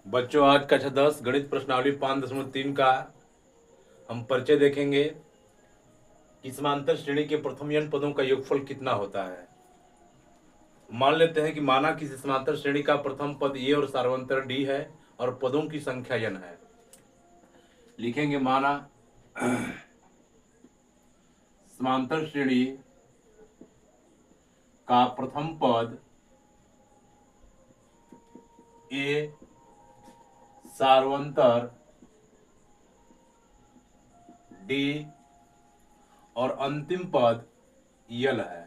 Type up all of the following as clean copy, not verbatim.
बच्चों, आज कक्षा 10 गणित प्रश्नावली 5.3 का हम परिचय देखेंगे कि समांतर श्रेणी के प्रथम n पदों का योगफल कितना होता है। मान लेते हैं कि माना किसी समांतर श्रेणी का प्रथम पद a और सार्वंतर d है और पदों की संख्या n है। लिखेंगे माना समांतर श्रेणी का प्रथम पद a सार्वंतर d और अंतिम पद यल है।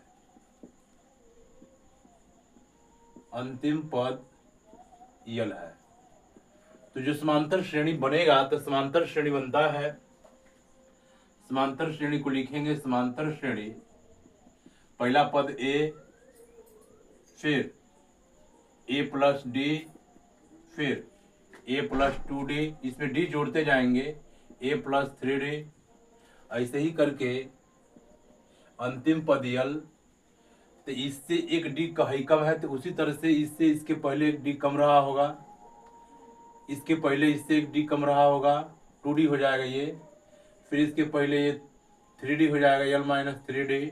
अंतिम पद यल है। तो जो समांतर श्रेणी बनेगा तो समांतर श्रेणी बनता है, समांतर श्रेणी को लिखेंगे समांतर श्रेणी, पहला पद a, फिर a प्लस डी, फिर a प्लस 2d, इसमें d जोड़ते जाएंगे, a प्लस 3d, ऐसे ही करके अंतिम पद यल। तो इससे एक डी कहीं कम है तो उसी तरह से इससे इसके पहले एक डी कम रहा होगा, इसके पहले इससे एक डी कम रहा होगा, 2d हो जाएगा ये, फिर इसके पहले ये 3d हो जाएगा, यल माइनस 3d।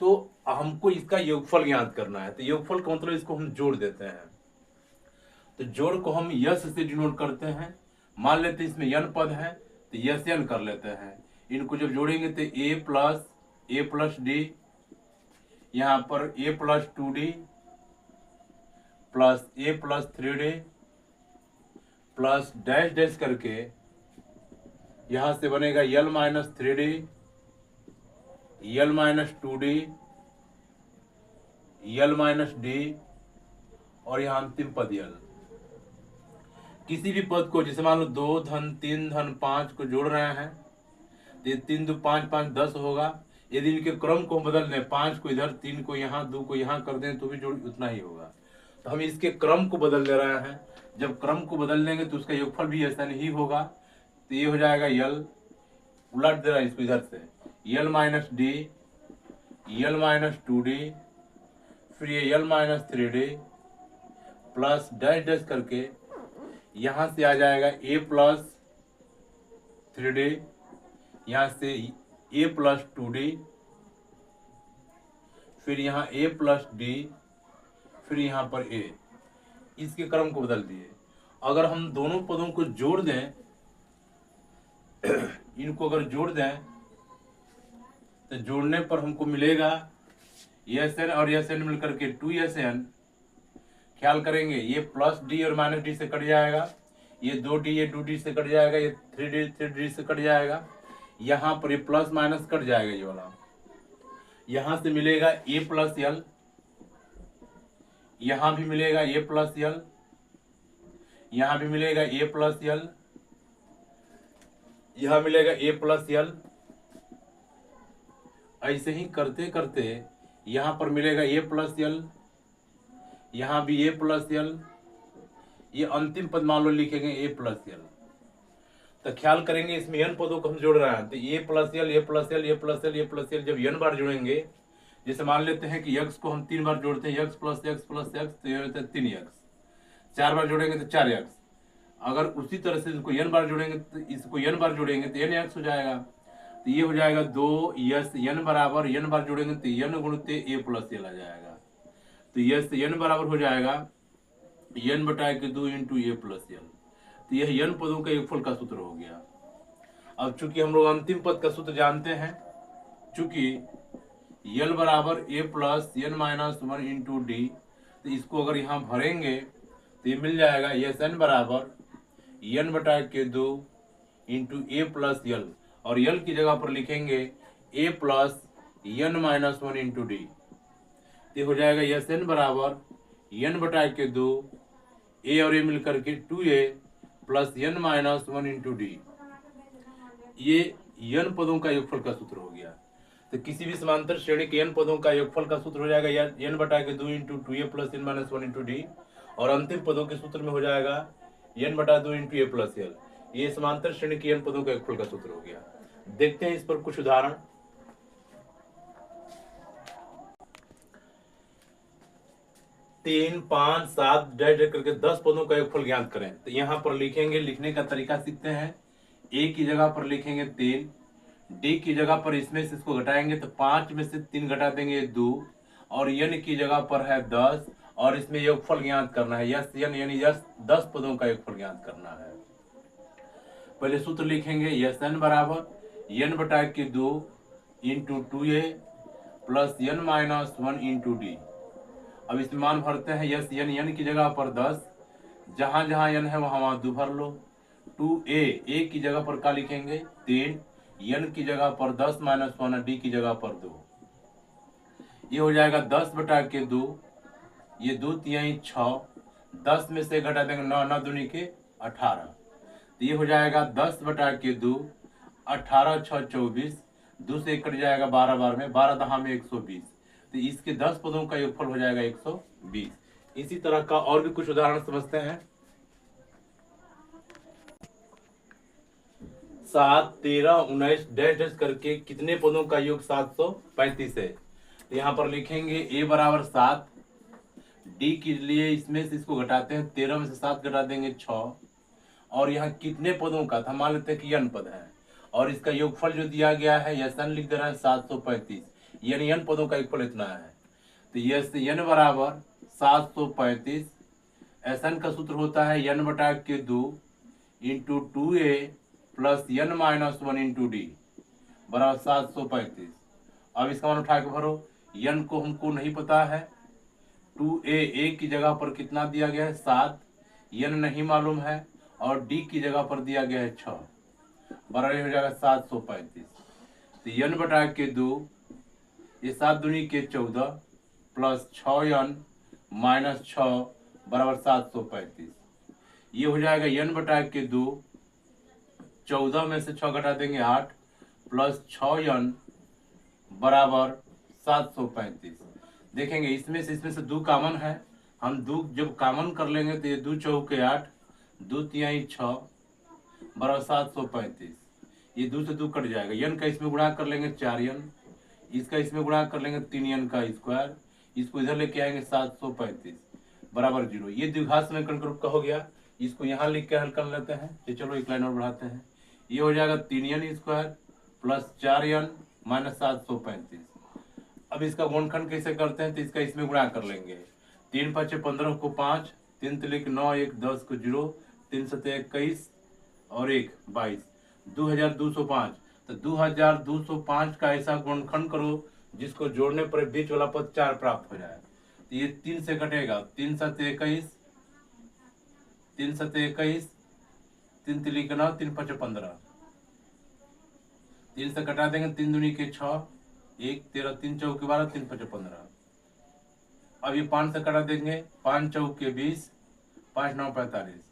तो हमको इसका योगफल ज्ञात करना है। तो योगफल का मतलब इसको हम जोड़ देते हैं। तो जोड़ को हम यश से डिनोट करते हैं। मान लेते हैं इसमें n पद है तो यश n कर लेते हैं। इनको जब जोड़ेंगे तो a प्लस डी, यहाँ पर a plus 2d plus a plus 3d plus dash dash करके यहाँ से बनेगा यल माइनस 3d, यल माइनस 2d, यल माइनस d और यहाँ अंतिम पद यल। किसी भी पद को जैसे मान लो 2 धन 3 धन 5 को जोड़ रहे हैं तो 3 2 5 5 10 होगा। यदि इनके क्रम को बदल दें, 5 को इधर, 3 को यहाँ, 2 को यहाँ कर दें तो भी जोड़ उतना ही होगा। तो हम इसके क्रम को बदल दे रहे हैं। जब क्रम को बदल देंगे तो उसका योगफल भी ऐसा नहीं होगा। तो ये हो जाएगा यल, उलट दे रहा है इसको इधर से, L minus D, L minus 2d, फिर ये L minus 3d plus dash dash करके यहाँ से आ जाएगा a प्लस 3d, यहाँ से a प्लस 2d, फिर यहाँ a प्लस d, फिर यहाँ पर a। इसके क्रम को बदल दिए। अगर हम दोनों पदों को जोड़ दें इनको अगर जोड़ दें तो जोड़ने पर हमको मिलेगा Sn और Sn मिलकर के 2Sn। ख्याल करेंगे ये प्लस डी और माइनस डी से कट जाएगा, ये 2d ये 2d से कट जाएगा, ये 3d से कट जाएगा, यहाँ पर ये प्लस माइनस कट जाएगा ये वाला। यहाँ से मिलेगा a प्लस यल, यहाँ भी मिलेगा a प्लस यल, यहाँ भी मिलेगा a प्लस यल, यहाँ मिलेगा a प्लस यल। ऐसे ही करते करते यहाँ पर मिलेगा a प्लस यल, यहाँ भी a प्लस यल, ये अंतिम पद मान लो लिखेंगे a प्लस यल। तो ख्याल करेंगे इसमें n पदों को हम जोड़ रहे हैं तो a plus L, a plus L, a plus L, a plus यल। जब n बार जोड़ेंगे, जैसे मान लेते हैं कि x को हम 3 बार जोड़ते हैं, x plus x plus x तो ये होता है 3x। 4 बार जोड़ेंगे तो 4x। अगर उसी तरह से इसको n बार जोड़ेंगे तो इसको n बार जोड़ेंगे तो nx हो जाएगा। तो ये हो जाएगा 2 n बराबर, n बार जोड़ेंगे तो n गुणते a प्लस यल आ जाएगा। तो यस n बराबर हो जाएगा n बटा के 2 इंटू ए प्लस यल। तो यह n पदों का योगफल का सूत्र हो गया। अब चूंकि हम लोग अंतिम पद का सूत्र जानते हैं, चूंकि यल बराबर a plus n minus 1 into D, तो इसको अगर यहाँ भरेंगे तो ये मिल जाएगा Sn बराबर n बटा के 2 इंटू ए प्लस यल, और यल की जगह पर लिखेंगे a plus n minus 1 into D. तो हो जाएगा Sn बराबर n बटा के 2, a और a मिलकर के 2a plus n minus 1 into D. ये n पदों का योगफल का सूत्र हो गया। तो किसी भी समांतर श्रेणी के n पदों का योगफल का सूत्र हो जाएगा n बटा के 2 into 2a plus n minus 1 into D, और अंतिम पदों के सूत्र में हो जाएगा n बटा 2 इंटू ए प्लस यल। ये समांतर श्रेणी के n पदों का योगफल का सूत्र हो गया। देखते हैं इस पर कुछ उदाहरण। 3, 5, 7 डैश डैश करके 10 पदों का योगफल ज्ञात करें। तो यहाँ पर लिखेंगे, लिखने का तरीका सीखते हैं। ए की जगह पर लिखेंगे 3, डी की जगह पर इसमें से इसको घटाएंगे तो 5 में से 3 घटा देंगे 2, और यन की जगह पर है 10, और इसमें योगफल ज्ञात करना है। यस यन यानी यस 10 पदों का योगफल ज्ञात करना है। पहले सूत्र लिखेंगे, यस एन बराबर यन बटा के 2 इंटू 2a प्लस यन माइनस 1 इंटू डी। अब इसमें मान भरते हैं। यस यन यन की जगह पर 10, जहां जहां यन है वहां 2 भर लो। 2a ए की जगह पर क्या लिखेंगे 3, यन की जगह पर 10 माइनस 1, डी की जगह पर 2। ये हो जाएगा 10 बटा के 2, ये 2 तिहाई 6, 10 में से घटा देंगे 9, 9 दूनी के 18। तो ये हो जाएगा 10 बटा के 2, 18 6 24, 2 से कट जाएगा 12 बार में, 12 दहा में 120। तो इसके 10 पदों का योगफल हो जाएगा 120। इसी तरह का और भी कुछ उदाहरण समझते हैं। 7, 13, 19 डैश डैश करके कितने पदों का योग 735 है। तो यहाँ पर लिखेंगे a बराबर 7, डी के लिए इसमें से इसको घटाते हैं, 13 में से 7 घटा देंगे 6, और यहाँ कितने पदों का था, मान लेते हैं कि n पद है, और इसका योगफल जो दिया गया है यस n लिख दे रहा है 735, यानी n पदों का योगफल इतना है। तो यस n बराबर 735, एस n का सूत्र होता है n बटा के 2 into 2a plus n minus 1 into D बराबर 735। अब इसका मान उठा के भरो, n को हमको नहीं पता है, 2a की जगह पर कितना दिया गया है 7, n नहीं मालूम है, और d की जगह पर दिया गया है 6, बराबर हो जाएगा 735। तो n बटा के 2, ये 7 दूनी के 14 प्लस 6n माइनस 6 बराबर 735। ये हो जाएगा n बटा के 2, 14 में से 6 घटा देंगे 8 प्लस 6n बराबर 735। देखेंगे इसमें से 2 कामन है, हम 2 जब कामन कर लेंगे तो ये 2 चौके 8, 2 तिहाई 6 बराबर 735। ये 2 से 2 कट जाएगा, n का इसमें गुणा कर लेंगे 4n, इसका इसमें गुणा कर लेंगे 3n का स्क्वायर, इसको इधर लेके आएंगे 735 बराबर 0। ये द्विघात समीकरण का रूप का हो गया, इसको यहाँ लिख के हल कर लेते हैं। तो चलो एक लाइन और बढ़ाते हैं। ये हो जाएगा 3n square plus 4n minus 735। अब इसका गुणनखंड कैसे करते हैं, तो इसका इसमें गुणा कर लेंगे। 3 5 15 को 5, 3 तिलिक 9, 1 10 को 0, 3 7 21 और 1 22, 2205। तो 2205 का ऐसा गुणनखंड करो जिसको जोड़ने पर बीच वाला पद 4 प्राप्त हो जाए। तो ये 3 से कटेगा, 3 7 21, 3 7 21, 3 तिलिक 9, 3 5 15, 3 से कटा देंगे, 3 दूनी के 6, 1 13, 3 चौके 12, 3 5 15। अब ये 5 से कटा देंगे, 5 चौके 20, 5 9 45,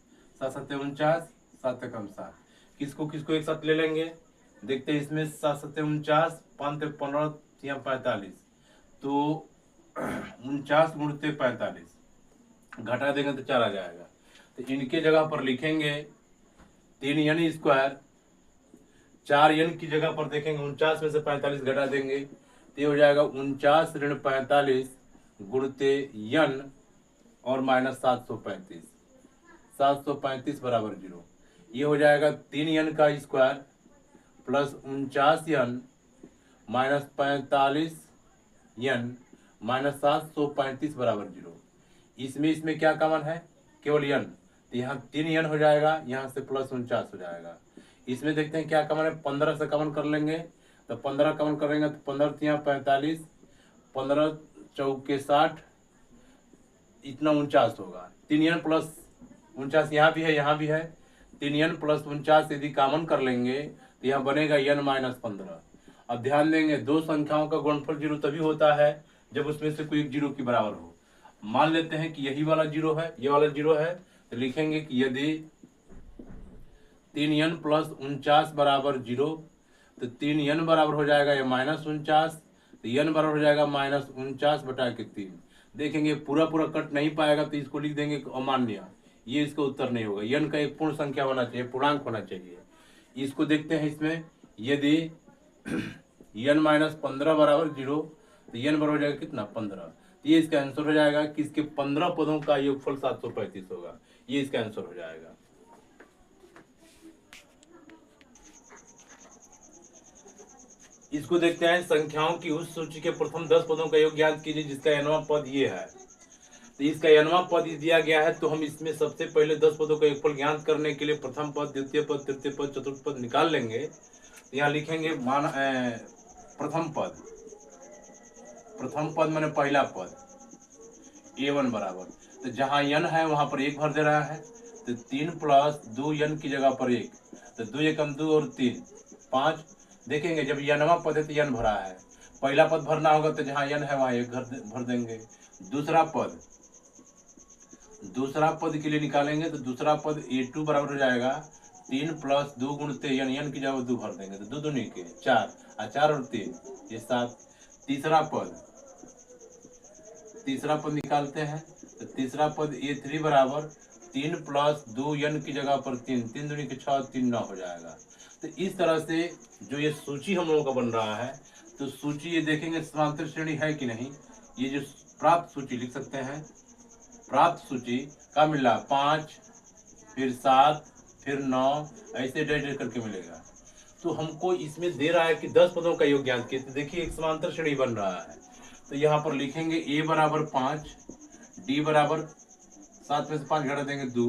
7 7 49, 7 कम 7। किसको किसको एक साथ ले लेंगे, देखते हैं इसमें 7 7 49, 5 15 यहाँ 45, तो 49 गुणते 45 घटा देंगे तो 4 आ जाएगा। तो इनके जगह पर लिखेंगे 3n स्क्वायर, 4n की जगह पर देखेंगे 49 में से 45 घटा देंगे तो ये हो जाएगा 49 ऋण 45 गुणते n और माइनस 735, 735 बराबर 0। ये हो जाएगा 3n का square plus 49n minus 45n minus 735 बराबर 0। इसमें क्या कॉमन है, केवल n, तो यहाँ 3n हो जाएगा, यहाँ से प्लस 49 हो जाएगा। इसमें देखते हैं क्या कॉमन है, 15 से कॉमन कर लेंगे, तो 15 कॉमन करेंगे तो 15 यहाँ 45, 15 चौके 60, इतना 49 होगा। 3n प्लस 49 यहाँ भी है, यहाँ भी है, 3n प्लस 49 यदि कॉमन कर लेंगे तो यहाँ बनेगा n माइनस 15। अब ध्यान देंगे, दो संख्याओं का गुणनफल 0 तभी होता है जब उसमें से कोई एक 0 के बराबर हो। मान लेते हैं कि यही वाला 0 है, ये वाला 0 है, तो लिखेंगे कि यदि 3n प्लस 49 बराबर 0, तो 3n बराबर हो जाएगा ये माइनस 49, तो n बराबर हो जाएगा माइनस 49 बटा के 3। देखेंगे पूरा कट नहीं पाएगा तो इसको लिख देंगे अमान्य, ये इसका उत्तर नहीं होगा। n का एक पूर्ण संख्या होना चाहिए, पूर्णांक होना चाहिए। इसको देखते हैं, इसमें यदि n माइनस 15 बराबर 0, तो n बराबर हो जाएगा कितना 15। ये इसका आंसर हो जाएगा कि इसके 15 पदों का योगफल 735 होगा। ये इसका आंसर हो जाएगा। इसको देखते हैं, संख्याओं की उस सूची के प्रथम 10 पदों का योग ज्ञात कीजिए जिसका nवां पद ये है। तो इसका nवां पद दिया गया है, तो हम इसमें सबसे पहले 10 पदों का योगफल ज्ञात करने के लिए प्रथम पद, द्वितीय पद, तृतीय पद, चतुर्थ पद निकाल लेंगे। तो यहाँ लिखेंगे प्रथम पद माने पहला पद a1 बराबर, तो जहाँ n है वहां पर 1 भर दे रहा है, तो 3 प्लस 2 n की जगह पर 1, तो 2 एकम 2 और 3 5। देखेंगे जब nवां पद है तो n भरा है, पहला पद भरना होगा तो जहाँ n है वहाँ 1 भर देंगे। दूसरा पद के लिए निकालेंगे, तो दूसरा पद a2 बराबर हो जाएगा 3 प्लस 2 गुणते n की जगह 2 भर देंगे, तो 2 दूनी के 4, 4 और 3 ये 7। तीसरा पद निकालते हैं, तो तीसरा पद a3 बराबर 3 प्लस 2 n की जगह पर 3, 3 दूनी के 6, 3 9 हो जाएगा। तो इस तरह से जो ये सूची हम लोगों का बन रहा है, तो सूची ये देखेंगे समांतर श्रेणी है कि नहीं। ये जो प्राप्त सूची लिख सकते हैं, प्राप्त सूची का मिला 5, फिर 7, फिर 9, ऐसे डे करके मिलेगा। तो हमको इसमें दे रहा है कि 10 पदों का योग ज्ञात कीजिए। तो देखिए एक समांतर श्रेणी बन रहा है, तो यहाँ पर लिखेंगे a बराबर 5, d बराबर 7 में से 5 घटा देंगे 2,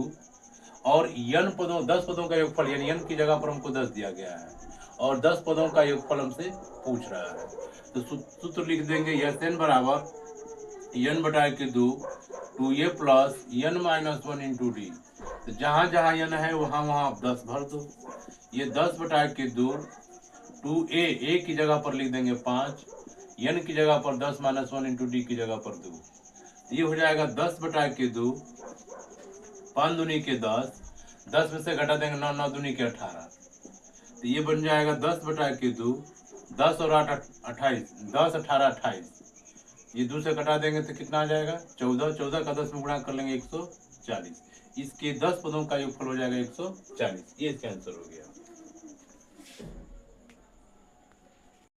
और n पदों 10 पदों का योगफल, यानी n की जगह पर हमको 10 दिया गया है और 10 पदों का योगफल हमसे पूछ रहा है। तो सूत्र लिख देंगे Sn बराबर n बटा के 2 2a plus n minus 1 into D. तो जहाँ जहाँ n है वहाँ वहाँ आप 10 भर दो। ये 10 बटा के 2 2a की जगह पर लिख देंगे 5, n की जगह पर 10 माइनस 1 इंटू डी की जगह पर 2। ये हो जाएगा 10 बटा के 2, 5 दूनी के 10, 10 में से घटा देंगे 9, 9 दूनी के 18। तो ये बन जाएगा 10 बटा के 2, 10 और 8 28, 10 18 28। ये 2 से घटा देंगे तो कितना आ जाएगा 14, 14 का 10 में गुणा कर लेंगे 140। इसके 10 पदों का योगफल हो जाएगा 140। ये इसका आंसर हो गया।